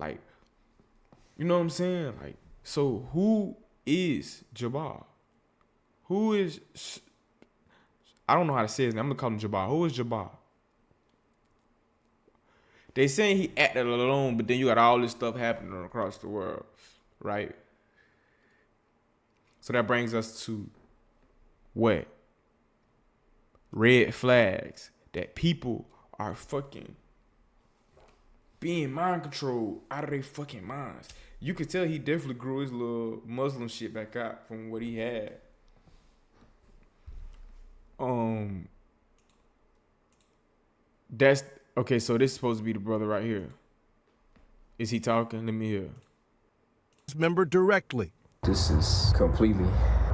Like, you know what I'm saying? Like, so who is Jabbar? Who is, I don't know how to say his name. I'm gonna call him Jabbar. Who is Jabbar? They saying he acted alone, but then you got all this stuff happening across the world, right? So that brings us to what? Red flags that people are fucking being mind controlled out of their fucking minds. You could tell he definitely grew his little Muslim shit back out from what he had. That's okay. So this is supposed to be the brother right here. Is he talking? Let me hear. Member directly. This is completely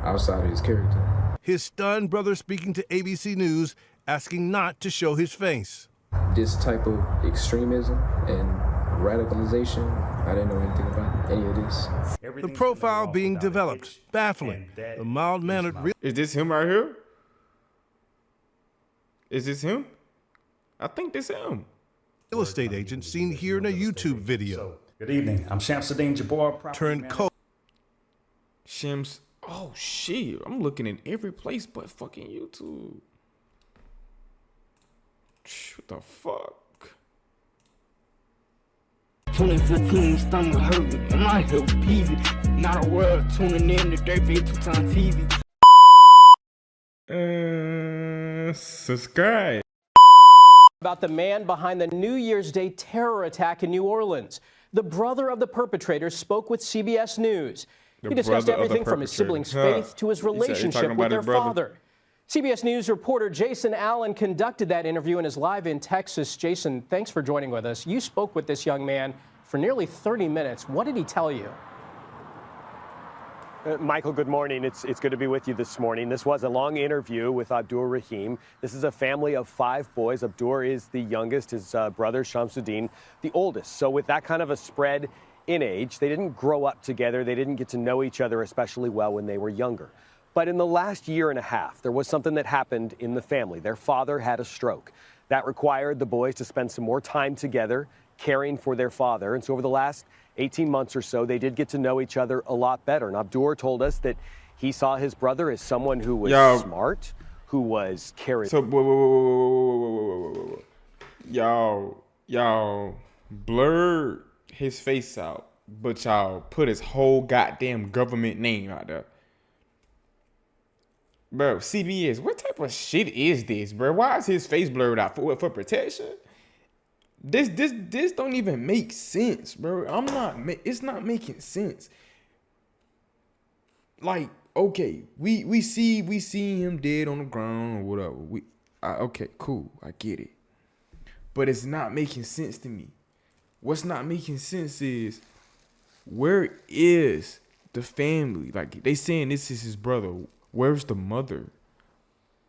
outside of his character. His stunned brother speaking to ABC News, asking not to show his face. This type of extremism and radicalization, I didn't know anything about any of this. The profile being developed, baffling. The mild-mannered Is this him right here? Is this him? I think this him. real estate agent seen here in a YouTube video. Good evening. I'm Shamsuddin Jabbar. Turned coach. Shams. Oh shit! I'm looking in every place but fucking YouTube. What the fuck? 2015 stomach hurt and my hip peasy. Not a world tuning in to Dirtface2x TV. Subscribe. About the man behind the New Year's Day terror attack in New Orleans. The brother of the perpetrator spoke with CBS News. He discussed everything from his siblings' faith to his relationship with their father. CBS News reporter Jason Allen conducted that interview and is live in Texas. Jason, thanks for joining with us. You spoke with this young man for nearly 30 minutes. What did he tell you? Michael, good morning. It's good to be with you this morning. This was a long interview with Abdur Rahim. This is a family of 5 boys. Abdur is the youngest, his brother Shamsuddin, the oldest. So with that kind of a spread in age, they didn't grow up together. They didn't get to know each other especially well when they were younger. But in the last year and a half, there was something that happened in the family. Their father had a stroke. That required the boys to spend some more time together caring for their father. And so over the last 18 months or so, they did get to know each other a lot better. And Abdur told us that he saw his brother as someone who was smart, who was charismatic. So, whoa. Y'all blurred his face out, but y'all put his whole goddamn government name out there. Bro, CBS, what type of shit is this, bro? Why is his face blurred out? For protection? This don't even make sense, bro. It's not making sense. Like, okay, we see him dead on the ground or whatever. Okay, cool, I get it. But it's not making sense to me. What's not making sense is, where is the family? Like, they saying this is his brother. Where's the mother?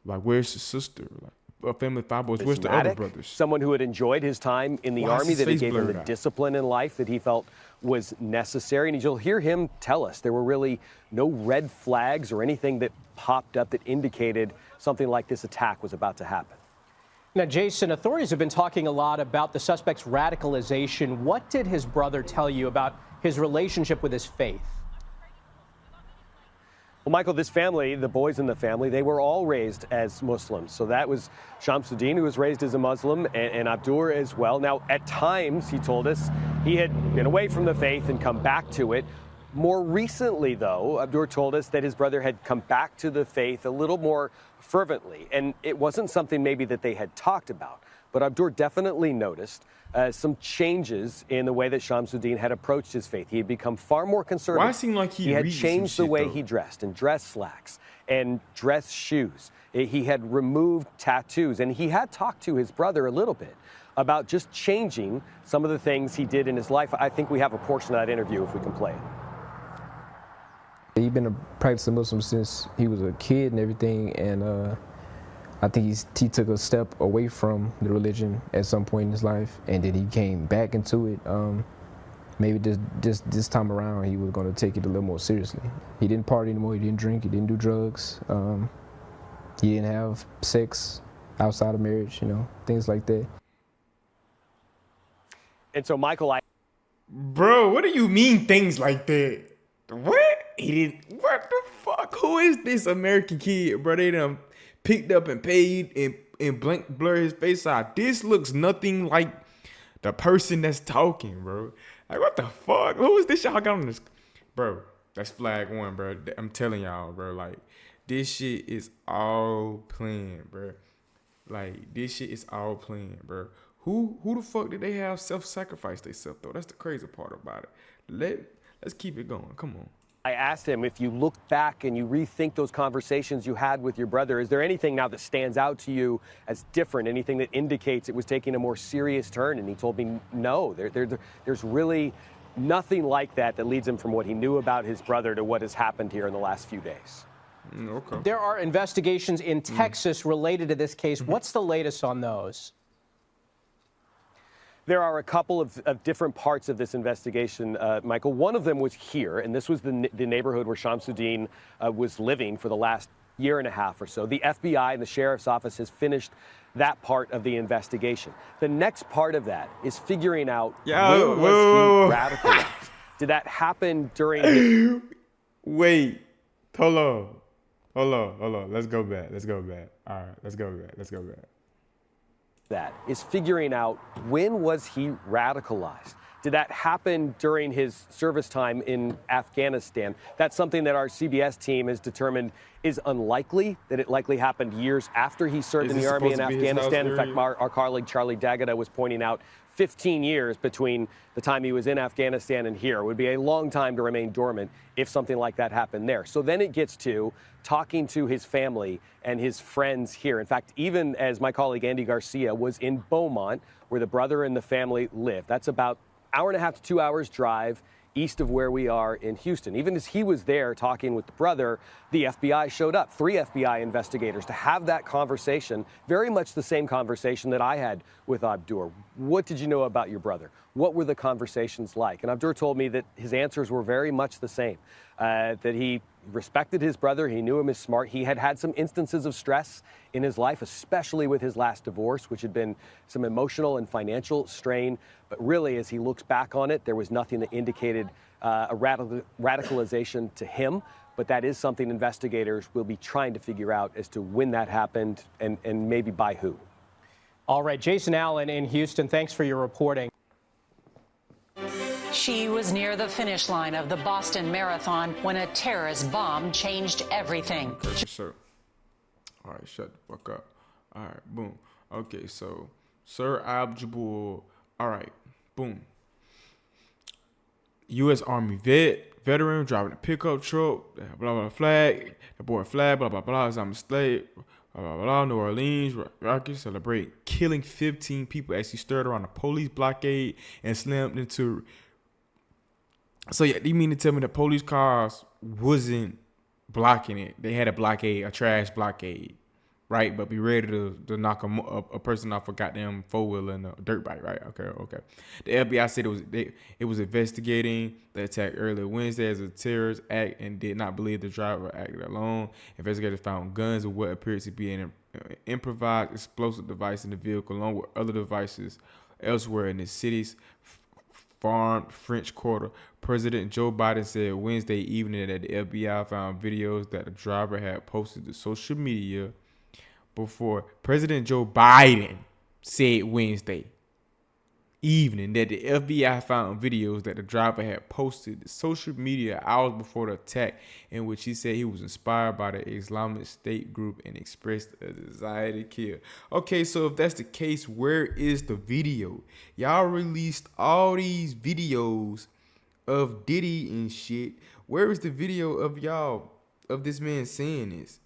Like, where's the sister? Like, a family of 5 boys. Where's the other brothers? Someone who had enjoyed his time in the army, that it gave him the discipline in life that he felt was necessary. And you'll hear him tell us there were really no red flags or anything that popped up that indicated something like this attack was about to happen. Now, Jason, authorities have been talking a lot about the suspect's radicalization. What did his brother tell you about his relationship with his faith? Well, Michael, this family, the boys in the family, they were all raised as Muslims. So that was Shamsuddin, who was raised as a Muslim, and Abdur as well. Now, at times, he told us, he had been away from the faith and come back to it. More recently, though, Abdur told us that his brother had come back to the faith a little more fervently. And it wasn't something maybe that they had talked about. But Abdur definitely noticed some changes in the way that Shamsuddin had approached his faith. He had become far more conservative. Why it seemed like he had changed the way he dressed, and dress slacks and dress shoes. He had removed tattoos, and he had talked to his brother a little bit about just changing some of the things he did in his life. I think we have a portion of that interview if we can play it. He's been a practicing Muslim since he was a kid and everything, and I think he took a step away from the religion at some point in his life, and then he came back into it. Maybe this time around he was going to take it a little more seriously. He didn't party anymore, he didn't drink, he didn't do drugs, he didn't have sex outside of marriage, things like that. And so, Michael, Bro, what do you mean things like that? What? He didn't. What the fuck? Who is this American kid, bro? They done picked up and paid and blur his face out. This looks nothing like the person that's talking, bro. Like, what the fuck? Who is this y'all got on this? Bro, that's flag one, bro. I'm telling y'all, bro. Like, this shit is all planned, bro. Like, this shit is all planned, bro. Who the fuck did they have self-sacrifice themselves, though? That's the crazy part about it. Let's keep it going. Come on. I asked him, if you look back and you rethink those conversations you had with your brother, is there anything now that stands out to you as different, anything that indicates it was taking a more serious turn? And he told me, no, there's really nothing like that leads him from what he knew about his brother to what has happened here in the last few days. Okay. There are investigations in Texas related to this case. What's the latest on those? There are a couple of different parts of this investigation, Michael. One of them was here, and this was the neighborhood where Shamsuddin was living for the last year and a half or so. The FBI and the sheriff's office has finished that part of the investigation. The next part of that is figuring out when was he radicalized. Did that happen during... Wait, hold on. Let's go back. All right, let's go back. That is figuring out when was he radicalized. Did that happen during his service time in Afghanistan? That's something that our CBS team has determined is unlikely, that it likely happened years after he served in the army in Afghanistan. In fact, our colleague Charlie D'Agata was pointing out 15 years between the time he was in Afghanistan and here. It would be a long time to remain dormant if something like that happened there. So then it gets to talking to his family and his friends here. In fact, even as my colleague Andy Garcia was in Beaumont, where the brother and the family live, that's about an hour and a half to 2 hours drive east of where we are in Houston. Even as he was there talking with the brother, the FBI showed up, 3 FBI investigators, to have that conversation, very much the same conversation that I had with Abdur. What did you know about your brother? What were the conversations like? And Abdur told me that his answers were very much the same, that he respected his brother, he knew him as smart. He had had some instances of stress in his life, especially with his last divorce, which had been some emotional and financial strain. But really, as he looks back on it, there was nothing that indicated a radicalization to him. But that is something investigators will be trying to figure out as to when that happened and maybe by who. All right, Jason Allen in Houston, thanks for your reporting. She was near the finish line of the Boston Marathon when a terrorist bomb changed everything. Okay, sir. All right, shut the fuck up. All right, boom. Okay, so Sir Abdul. All right, boom. U.S. Army veteran driving a pickup truck. Blah blah flag. The boy flag. Blah blah blah. I'm a slave. Blah blah blah. New Orleans Rockets celebrate killing 15 people as he stirred around a police blockade and slammed into. So yeah, you mean to tell me the police cars wasn't blocking it? They had a blockade, a trash blockade, right? But be ready to knock a person off a goddamn 4-wheeler and a dirt bike, right? Okay. The FBI said it was investigating the attack earlier Wednesday as a terrorist act and did not believe the driver acted alone. Investigators found guns and what appeared to be an improvised explosive device in the vehicle, along with other devices elsewhere in the city's farmed French Quarter. President Joe Biden said Wednesday evening that the FBI found videos that the driver had posted to social media before. President Joe Biden said Wednesday evening that the FBI found videos that the driver had posted to social media hours before the attack, in which he said he was inspired by the Islamic State group and expressed a desire to kill. Okay, so if that's the case, where is the video? Y'all released all these videos of Diddy and shit. Where is the video of y'all, of this man saying this,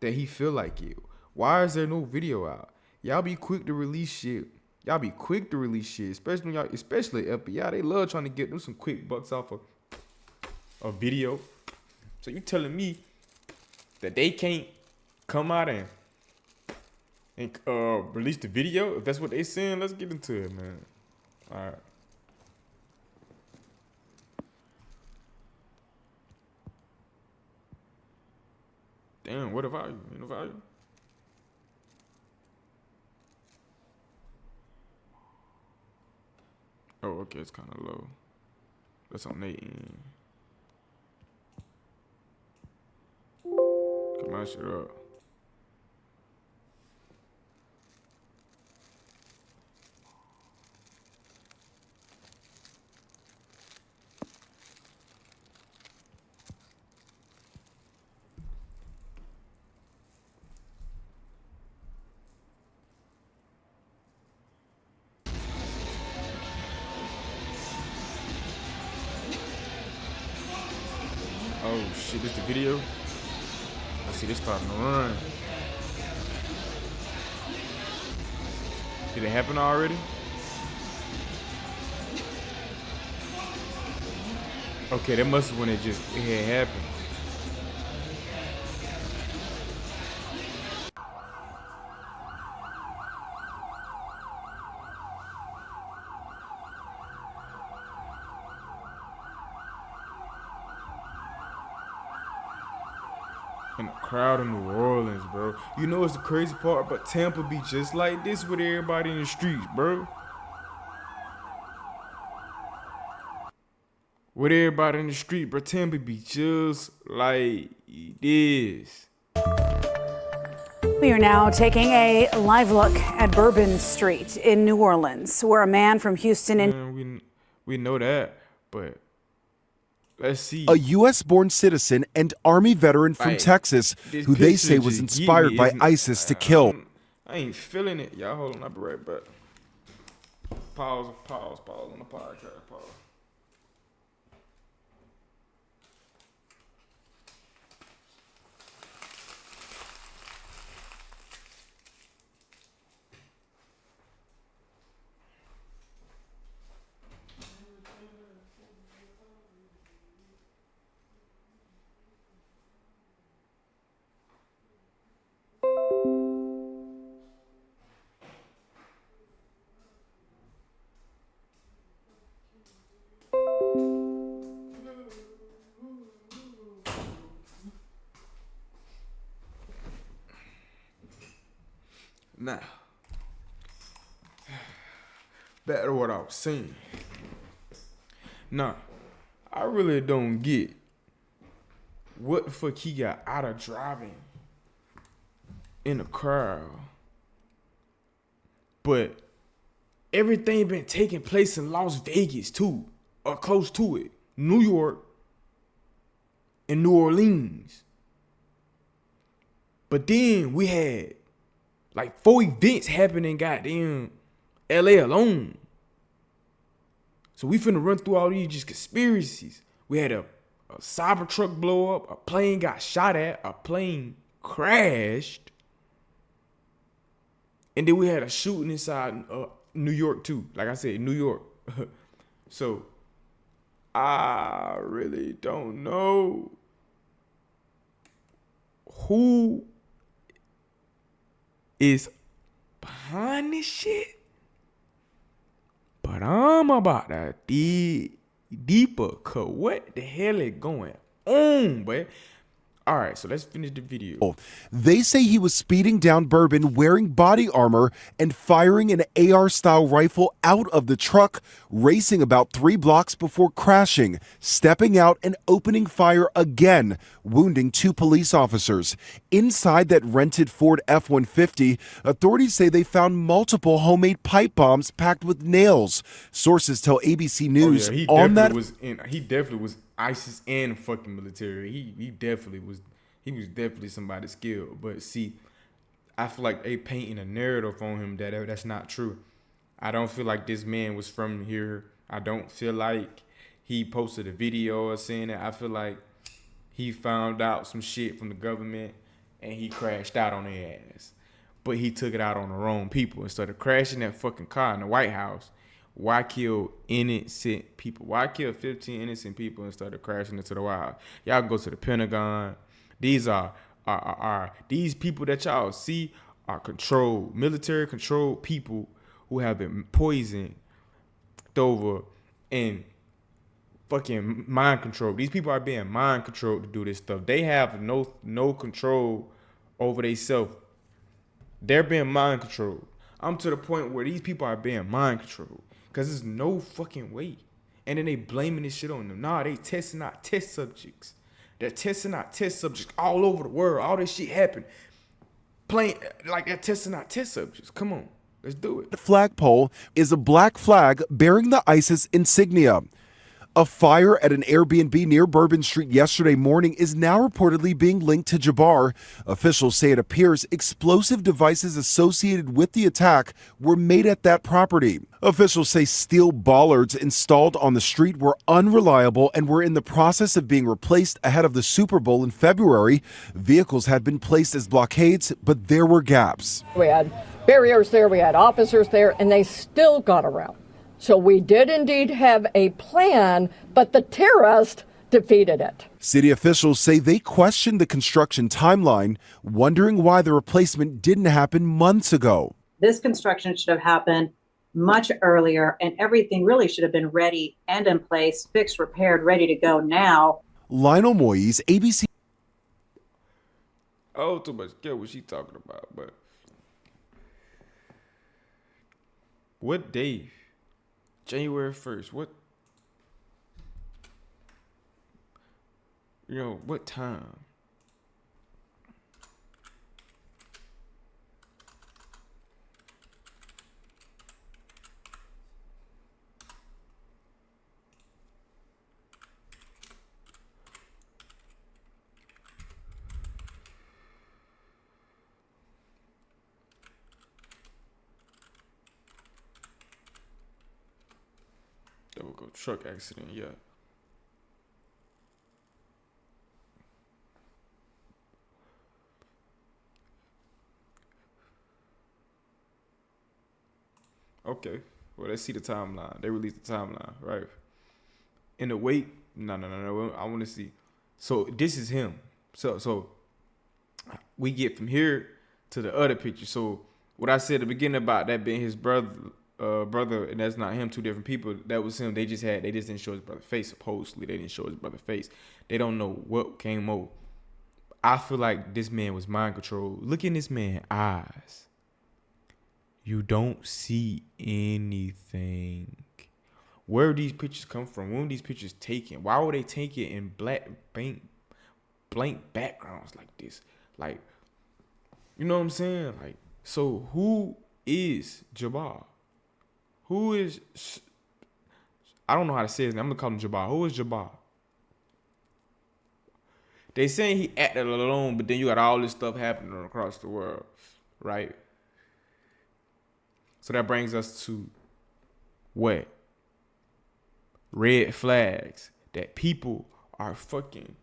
that he feel like it? Why is there no video out? Y'all be quick to release shit. Especially FBI. They love trying to get them some quick bucks off of a video. So you telling me that they can't come out and release the video? If that's what they saying, let's get into it, man. All right. Damn, what about you? Ain't no value. Oh, okay, it's kind of low. That's on their end. Get my shit up. Oh shit, this the video? I see this starting to run. Did it happen already? Okay, that must have when it had happened. And the crowd in New Orleans, bro. You know what's the crazy part? But Tampa be just like this with everybody in the streets, bro. With everybody in the street, bro. Tampa be just like this. We are now taking a live look at Bourbon Street in New Orleans, where a man from Houston and we know that, but let's see. A U.S.-born citizen and Army veteran from Texas who they say was inspired by ISIS to kill. I ain't feeling it. Y'all hold on, I'll be right back. Pause on the podcast. Pause. Now, back to what I was saying. Nah, I really don't get what the fuck he got out of driving in a crowd. But everything been taking place in Las Vegas too, or close to it. New York and New Orleans. But then we had like 4 events happening in goddamn LA alone. So we finna run through all these just conspiracies. We had a cyber truck blow up, a plane got shot at, a plane crashed. And then we had a shooting inside New York too. Like I said, New York. So I really don't know who is behind this shit, but I'm about to dig deeper. Cause what the hell is going on, boy? All right, so let's finish the video. They say he was speeding down Bourbon wearing body armor and firing an AR-style rifle out of the truck, racing about 3 blocks before crashing, stepping out and opening fire again, wounding 2 police officers. Inside that rented Ford F-150, authorities say they found multiple homemade pipe bombs packed with nails. Sources tell ABC News he definitely was ISIS and fucking military. He was definitely somebody skilled. But see, I feel like they painting a narrative on him that's not true. I don't feel like this man was from here. I don't feel like he posted a video or saying that. I feel like he found out some shit from the government and he crashed out on their ass. But he took it out on the wrong people. Instead of crashing that fucking car in the White House, why kill innocent people? Why kill 15 innocent people instead of crashing into the White House? Y'all go to the Pentagon. These are these people that y'all see are controlled, military controlled people who have been poisoned over and fucking mind controlled. These people are being mind controlled to do this stuff. They have no control over themselves. They're being mind controlled. I'm to the point where these people are being mind controlled. Because there's no fucking way And then they blaming this shit on them. Nah, they testing out test subjects. They're testing out test subjects all over the world. All this shit happened. Playing like they're testing out test subjects. Come on, let's do it. The flagpole is a black flag bearing the ISIS insignia. A fire at an Airbnb near Bourbon Street yesterday morning is now reportedly being linked to Jabbar. Officials say it appears explosive devices associated with the attack were made at that property. Officials say steel bollards installed on the street were unreliable and were in the process of being replaced ahead of the Super Bowl in February. Vehicles had been placed as blockades, but there were gaps. We had barriers there, we had officers there, and they still got around. So we did indeed have a plan, but the terrorists defeated it. City officials say they questioned the construction timeline, wondering why the replacement didn't happen months ago. This construction should have happened much earlier, and everything really should have been ready and in place, fixed, repaired, ready to go now. Lionel Moyes, ABC. Oh, too much care what she talking about, but what day? January 1st. What? What time? There we go. Truck accident, yeah. Okay. Well, let's see the timeline. They released the timeline, right? In the wait, no. I want to see. So this is him. So we get from here to the other picture. So what I said at the beginning about that being his brother, and that's not him, two different people. That was him. They just didn't show his brother's face. Supposedly, they didn't show his brother's face. They don't know what came over. I feel like this man was mind controlled. Look in this man's eyes. You don't see anything. Where these pictures come from? When were these pictures taken? Why were they taken in blank backgrounds like this? Like, you know what I'm saying? Like, so who is Jabbar? Who is? I don't know how to say his name. I'm gonna call him Jabbar. Who is Jabbar? They saying he acted alone, but then you got all this stuff happening across the world, right? So that brings us to what? Red flags that people are fucking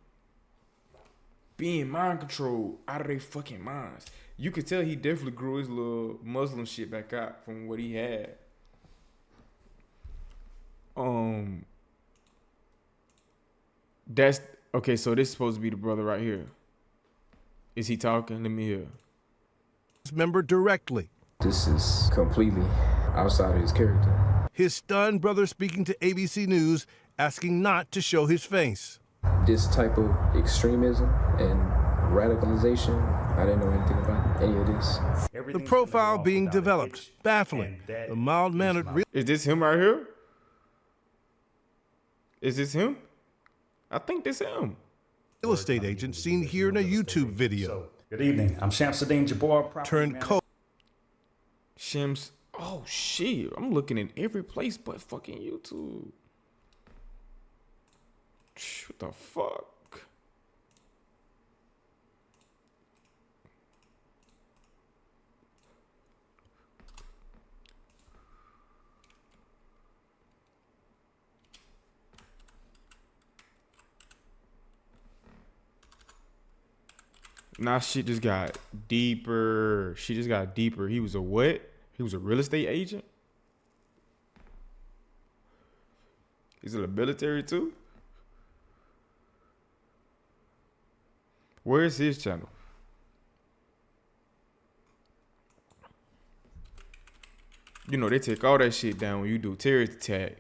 being mind controlled out of their fucking minds. You could tell he definitely grew his little Muslim shit back out from what he had. That's okay. So this is supposed to be the brother right here. Is he talking? Let me hear. Member directly. This is completely outside of his character. His stunned brother speaking to ABC News, asking not to show his face. This type of extremism and radicalization, I didn't know anything about any of this. The profile being developed, baffling. The mild-mannered. Is this him right here? Is this him? I think this him. Real estate agent seen here in a YouTube video. Good evening. I'm Shamsuddin Jabbar. Turned coach. Shams. Oh shit! I'm looking in every place but fucking YouTube. What the fuck? Nah, shit just got deeper. She just got deeper. He was a what? He was a real estate agent? He's in the military too? Where's his channel? You know, they take all that shit down when you do terrorist attack.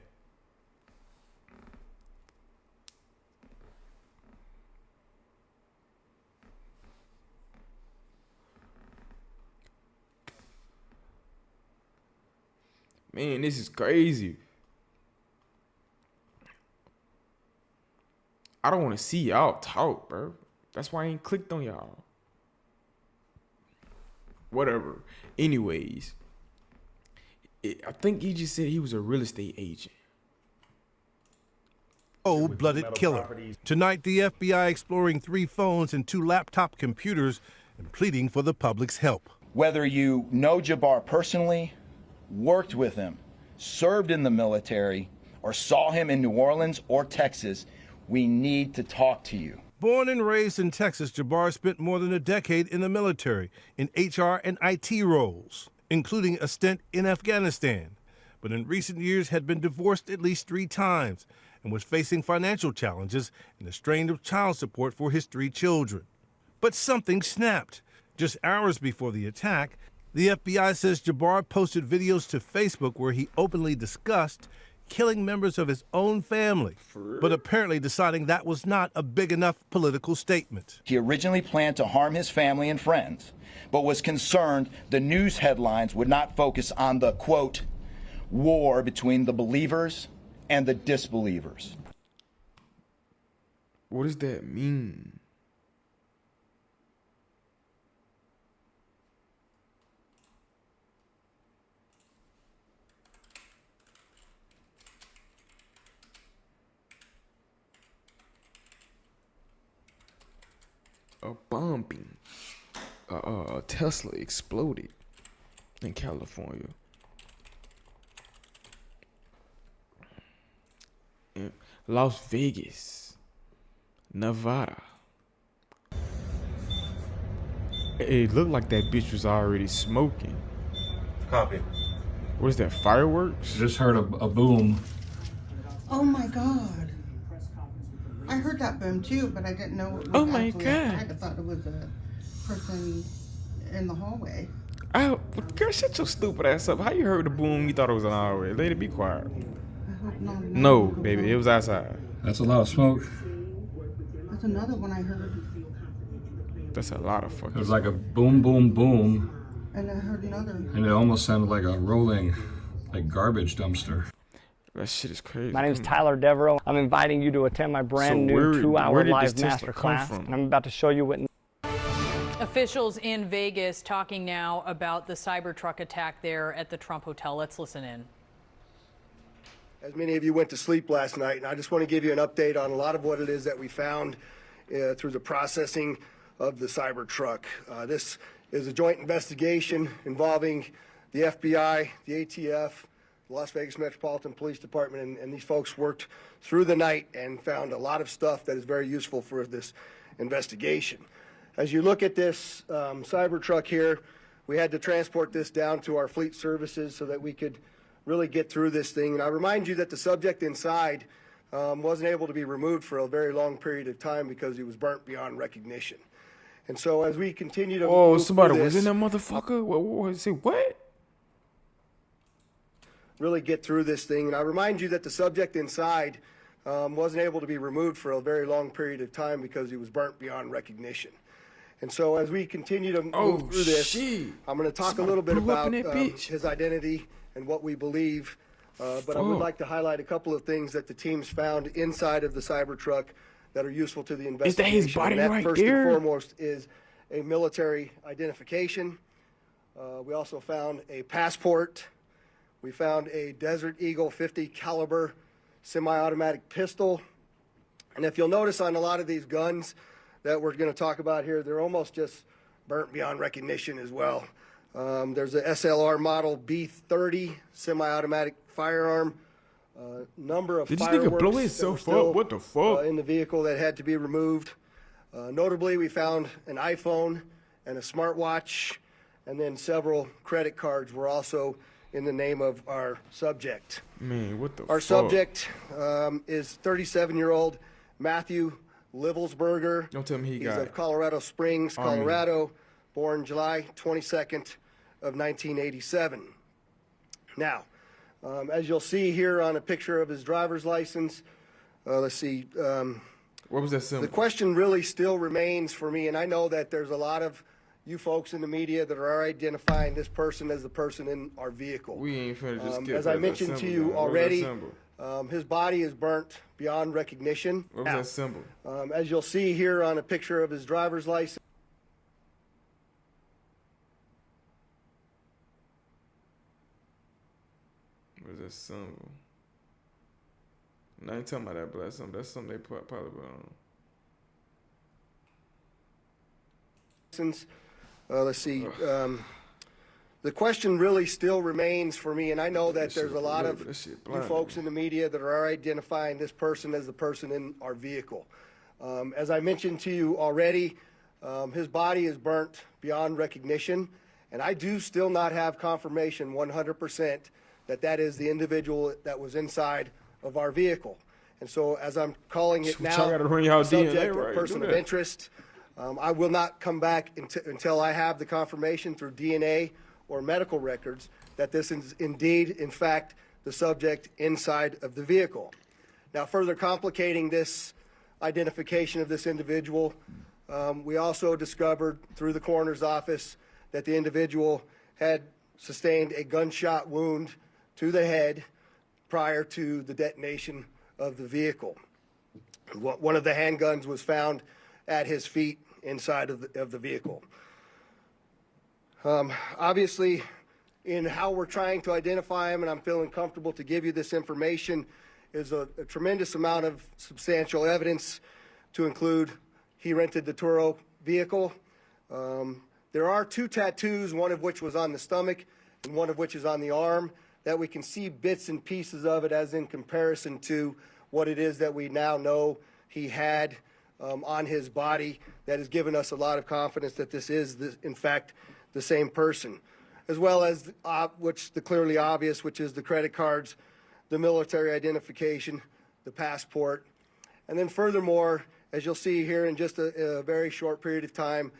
Man, this is crazy. I don't want to see y'all talk, bro. That's why I ain't clicked on y'all. Whatever. Anyways, I think he just said he was a real estate agent. Cold-blooded killer. Tonight, the FBI exploring 3 phones and 2 laptop computers and pleading for the public's help. Whether you know Jabbar personally, worked with him, served in the military, or saw him in New Orleans or Texas, we need to talk to you. Born and raised in Texas, Jabbar spent more than a decade in the military in HR and IT roles, including a stint in Afghanistan, but in recent years had been divorced at least 3 times and was facing financial challenges and a strain of child support for his 3 children. But something snapped. Just hours before the attack, the FBI says Jabbar posted videos to Facebook where he openly discussed killing members of his own family, but apparently deciding that was not a big enough political statement. He originally planned to harm his family and friends, but was concerned the news headlines would not focus on the, quote, war between the believers and the disbelievers. What does that mean? A bombing. A Tesla exploded in California. In Las Vegas, Nevada. It looked like that bitch was already smoking. Copy. What is that, fireworks? Just heard a boom. Oh my God. I heard that boom too, but I didn't know it was Oh my actually God. outside. I thought it was a person in the hallway. Oh, girl, shut your stupid ass up. How you heard the boom? You thought it was an hallway. Let it be quiet. I hope not. No, baby, it was outside. That's a lot of smoke. That's another one I heard. That's a lot of fucking. It was like a boom, boom, boom, And I heard another. and it almost sounded like a rolling, like garbage dumpster. That shit is crazy. My name is Tyler Devereaux. I'm inviting you to attend my brand new 2-hour live master class. And I'm about to show you what. Officials in Vegas talking now about the Cybertruck attack there at the Trump Hotel. Let's listen in. As many of you went to sleep last night, and I just want to give you an update on a lot of what it is that we found through the processing of the Cybertruck. This is a joint investigation involving the FBI, the ATF, the Las Vegas Metropolitan Police Department, and these folks worked through the night and found a lot of stuff that is very useful for this investigation. As you look at this Cybertruck here, we had to transport this down to our fleet services so that we could really get through this thing. And I remind you that the subject inside wasn't able to be removed for a very long period of time because he was burnt beyond recognition. And so as we continue to move somebody through was this, in that motherfucker? What? Say what? really get through this thing. And I remind you that the subject inside wasn't able to be removed for a very long period of time because he was burnt beyond recognition. And so as we continue to move through this, I'm going to talk a little bit about his identity and what we believe. But I would like to highlight a couple of things that the teams found inside of the Cybertruck that are useful to the investigation. Is that his body and that right first there? and foremost is a military identification. We also found a passport. We found a Desert Eagle 50 caliber semi-automatic pistol. And if you'll notice on a lot of these guns that we're going to talk about here, they're almost just burnt beyond recognition as well. There's a SLR model B30 semi-automatic firearm. Number of Did this fireworks nigga blow that himself were still, up? What the fuck? in the vehicle that had to be removed. Notably, we found an iPhone and a smartwatch, and then several credit cards were also in the name of our subject. Man, what the Our fuck? subject is 37-year-old Matthew Livelsberger. Don't tell me he He's got of Colorado Springs, Army. Colorado, born July 22nd of 1987. Now, as you'll see here on a picture of his driver's license, let's see. What was that symbol? The question really still remains for me, and I know that there's a lot of you folks in the media that are identifying this person as the person in our vehicle. We ain't finna just skip As I that mentioned to symbol, you man. What was that already, symbol? His body is burnt beyond recognition. What was that symbol? As you'll see here on a picture of his driver's license. What was that symbol? I ain't talking about that, but that's something they probably put on. Let's see. The question really still remains for me, and I know that there's a lot of you folks in the media that are identifying this person as the person in our vehicle. As I mentioned to you already, his body is burnt beyond recognition, and I do still not have confirmation 100% that that is the individual that was inside of our vehicle. And so as I'm calling it now, subject or person of interest, I will not come back until I have the confirmation through DNA or medical records that this is indeed, in fact, the subject inside of the vehicle. Now, further complicating this identification of this individual, we also discovered through the coroner's office that the individual had sustained a gunshot wound to the head prior to the detonation of the vehicle. One of the handguns was found at his feet inside of the vehicle. Obviously, in how we're trying to identify him, and I'm feeling comfortable to give you this information, is a tremendous amount of substantial evidence to include he rented the Turo vehicle. There are 2 tattoos, one of which was on the stomach and one of which is on the arm, that we can see bits and pieces of it as in comparison to what it is that we now know he had on his body. That has given us a lot of confidence that this is, in fact, the same person, as well as the clearly obvious, which is the credit cards, the military identification, the passport. And then furthermore, as you'll see here in just a very short period of time,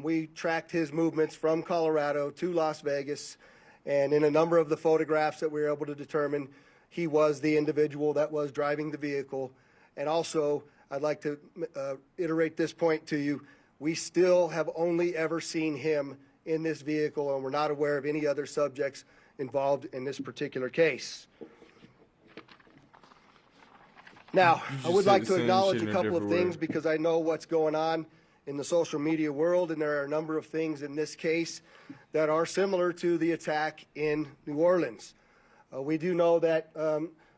we tracked his movements from Colorado to Las Vegas, and in a number of the photographs that we were able to determine, he was the individual that was driving the vehicle. And also, I'd like to iterate this point to you. We still have only ever seen him in this vehicle, and we're not aware of any other subjects involved in this particular case. Now, I would like to acknowledge a couple of things because I know what's going on in the social media world, and there are a number of things in this case that are similar to the attack in New Orleans. We do know that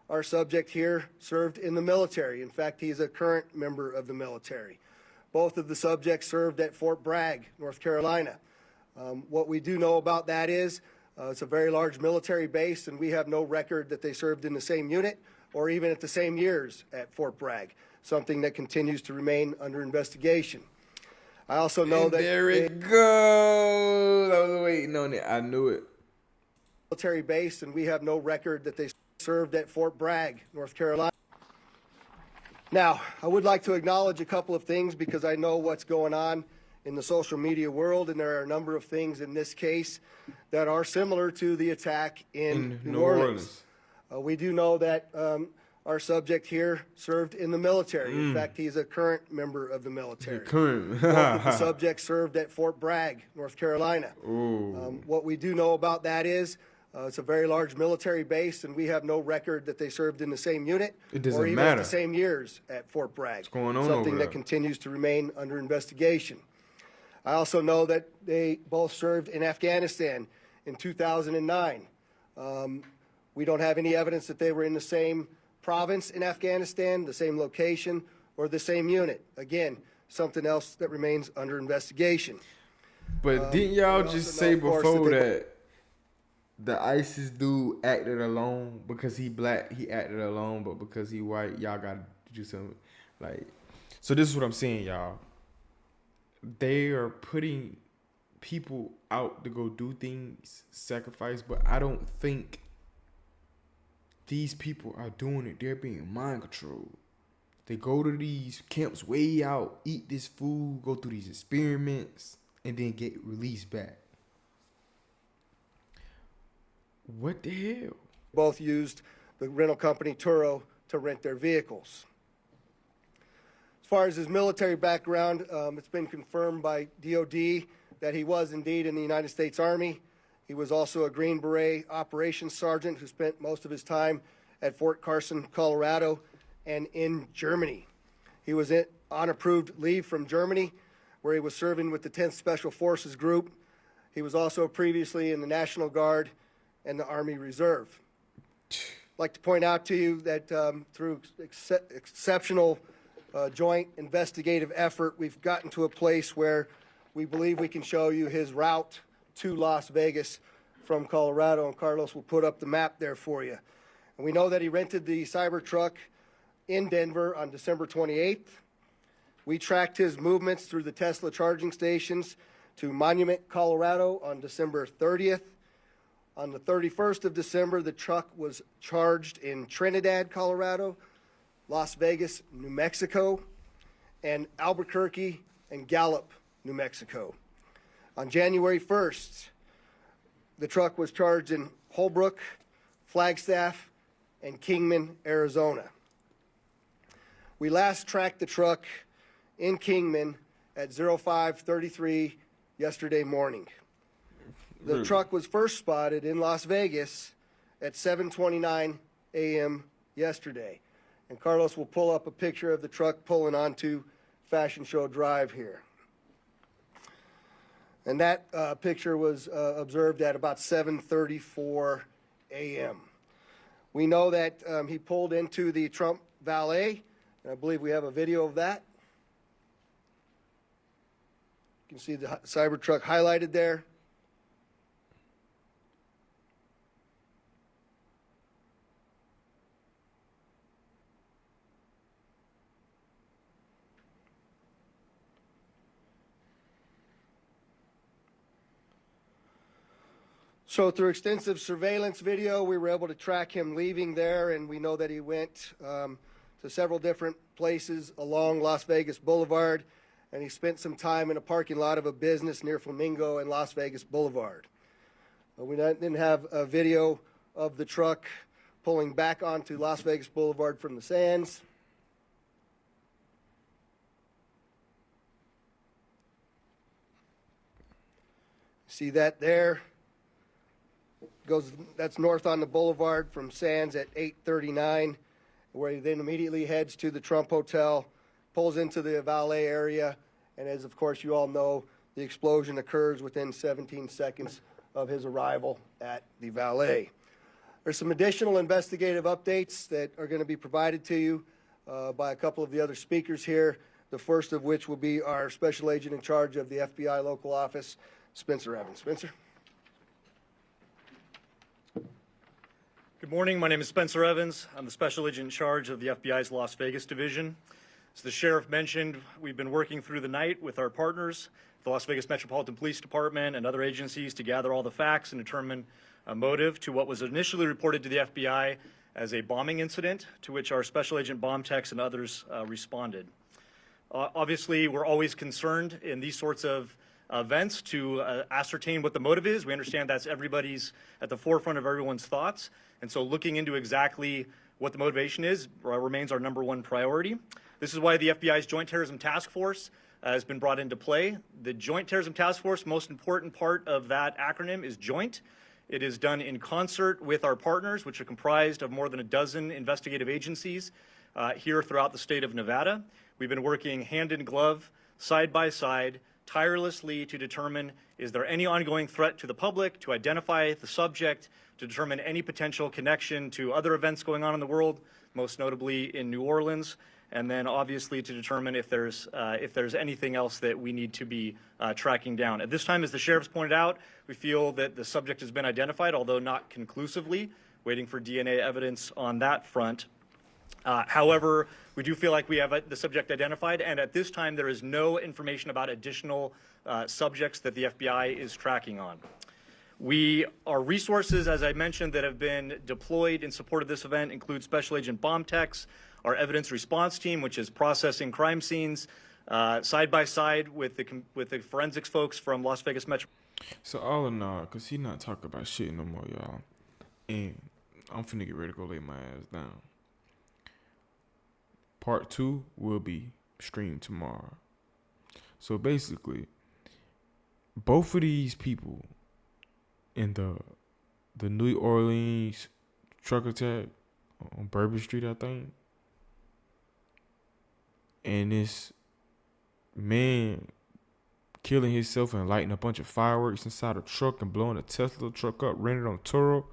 our subject here served in the military. In fact, he's a current member of the military. Both of the subjects served at Fort Bragg, North Carolina. What we do know about that is it's a very large military base, and we have no record that they served in the same unit or even at the same years at Fort Bragg, something that continues to remain under investigation. I also know that there it goes. I was waiting on it. I knew it. Military base, and we have no record that they served at Fort Bragg, North Carolina. Now, I would like to acknowledge a couple of things because I know what's going on in the social media world, and there are a number of things in this case that are similar to the attack in New Orleans. We do know that our subject here served in the military. In fact, he's a current member of the military. Both of the subjects served at Fort Bragg, North Carolina. What we do know about that is it's a very large military base, and we have no record that they served in the same unit or even at the same years at Fort Bragg. What's going on something over that there? continues to remain under investigation. I also know that they both served in Afghanistan in 2009. We don't have any evidence that they were in the same province in Afghanistan, the same location, or the same unit. Again, something else that remains under investigation. But didn't y'all just say before that the ISIS dude acted alone because he black? He acted alone, but because he white, y'all got to do something. Like, so this is what I'm saying, y'all. They are putting people out to go do things, sacrifice, but I don't think these people are doing it. They're being mind controlled. They go to these camps way out, eat this food, go through these experiments, and then get released back. What the hell? Both used the rental company Turo to rent their vehicles. As far as his military background, it's been confirmed by DOD that he was indeed in the United States Army. He was also a Green Beret operations sergeant who spent most of his time at Fort Carson, Colorado, and in Germany. He was on approved leave from Germany, where he was serving with the 10th Special Forces Group. He was also previously in the National Guard and the Army Reserve. I'd like to point out to you that through exceptional joint investigative effort, we've gotten to a place where we believe we can show you his route to Las Vegas from Colorado, and Carlos will put up the map there for you. And we know that he rented the Cybertruck in Denver on December 28th. We tracked his movements through the Tesla charging stations to Monument, Colorado on December 30th. On the 31st of December, the truck was charged in Trinidad, Colorado, Las Vegas, New Mexico, and Albuquerque and Gallup, New Mexico. On January 1st, the truck was charged in Holbrook, Flagstaff, and Kingman, Arizona. We last tracked the truck in Kingman at 05:33 yesterday morning. The truck was first spotted in Las Vegas at 7:29 a.m. yesterday. And Carlos will pull up a picture of the truck pulling onto Fashion Show Drive here. And that picture was observed at about 7:34 a.m. We know that he pulled into the Trump Valet, and I believe we have a video of that. You can see the Cybertruck highlighted there. So through extensive surveillance video, we were able to track him leaving there, and we know that he went to several different places along Las Vegas Boulevard, and he spent some time in a parking lot of a business near Flamingo and Las Vegas Boulevard. We didn't have a video of the truck pulling back onto Las Vegas Boulevard from the sands. See that there? That's north on the boulevard from Sands at 8:39, where he then immediately heads to the Trump Hotel, pulls into the valet area, and as of course you all know, the explosion occurs within 17 seconds of his arrival at the valet. There's some additional investigative updates that are going to be provided to you by a couple of the other speakers here, the first of which will be our special agent in charge of the FBI local office, Spencer Evans. Spencer? Good morning. My name is Spencer Evans. I'm the special agent in charge of the FBI's Las Vegas division. As the sheriff mentioned, we've been working through the night with our partners, the Las Vegas Metropolitan Police Department and other agencies, to gather all the facts and determine a motive to what was initially reported to the FBI as a bombing incident, to which our special agent bomb techs and others responded. Obviously, we're always concerned in these sorts of events to ascertain what the motive is. We understand that's everybody's at the forefront of everyone's thoughts. And so looking into exactly what the motivation is remains our number one priority. This is why the FBI's Joint Terrorism Task Force has been brought into play. The Joint Terrorism Task Force, most important part of that acronym is joint. It is done in concert with our partners, which are comprised of more than a dozen investigative agencies here throughout the state of Nevada. We've been working hand in glove, side by side, tirelessly to determine, is there any ongoing threat to the public, to identify the subject, to determine any potential connection to other events going on in the world, most notably in New Orleans, and then obviously to determine if there's anything else that we need to be tracking down. At this time, as the sheriff's pointed out, we feel that the subject has been identified, although not conclusively, waiting for DNA evidence on that front. However, we do feel like we have the subject identified, and at this time there is no information about additional subjects that the FBI is tracking on. Our resources, as I mentioned, that have been deployed in support of this event include Special Agent Bomb Techs, our evidence response team, which is processing crime scenes, side by side with the forensics folks from Las Vegas Metro. So all in all, because he's not talking about shit no more, y'all. And I'm finna get ready to go lay my ass down. Part 2 will be streamed tomorrow. So basically, both of these people in the New Orleans truck attack on Bourbon Street, I think. And this man killing himself and lighting a bunch of fireworks inside a truck and blowing a Tesla truck up, rented on Turo,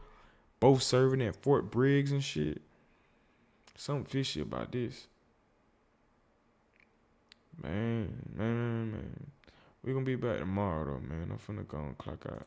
both serving at Fort Bragg and shit. Something fishy about this. Man. We gonna be back tomorrow though, man. I'm finna go and clock out.